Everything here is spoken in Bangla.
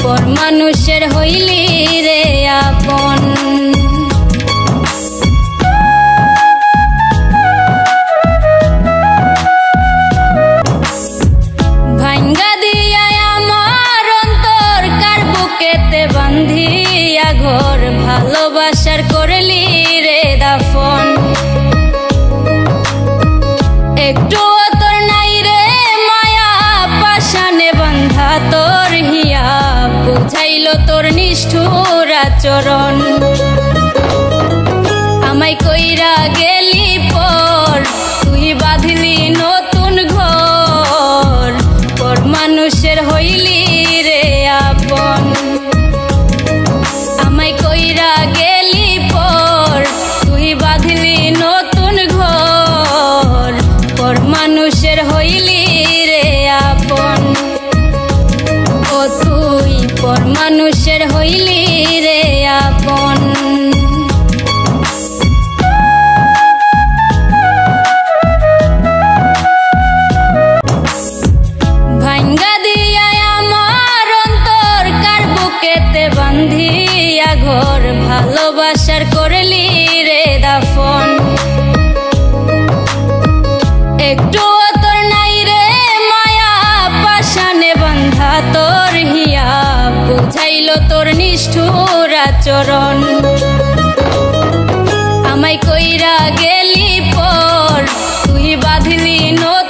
পর মানুষের হইলি রে আপন। ভাঙ্গা দিয়া আমার অন্তর কার বুকেতে বান্ধিয়া ঘর ভালোবাসার করলি রে দাফন। একটু তোর নাই রে মায়া পাশানে বন্ধা তোর হিয়া বুঝাইল তোর নিষ্ঠুর আচরণ। আমায় কইরা গেলি পর তুই বাঁধলি নতুন ঘর পর মানুষের হইলি রে আপন। আমায় কইরা গেলি পর তুই বাঁধলি নতুন ঘর পর মানুষের হইলি রে আপন। ও তুই পর মানুষের হইলি রে আপন। ভাঙ্গা দিয়া আমার অন্তর কার বুকেতে বান্ধিয়া ঘর ভালোবাসার করলি রে দাফন। একটু তোর নাই রে মায়া পাশানে বন্ধা তোর হিয়া বুঝাইল তোর নিষ্ঠুর আচরণ। আমায় কইরা গেলি পর তুই বাঁধলি নতুন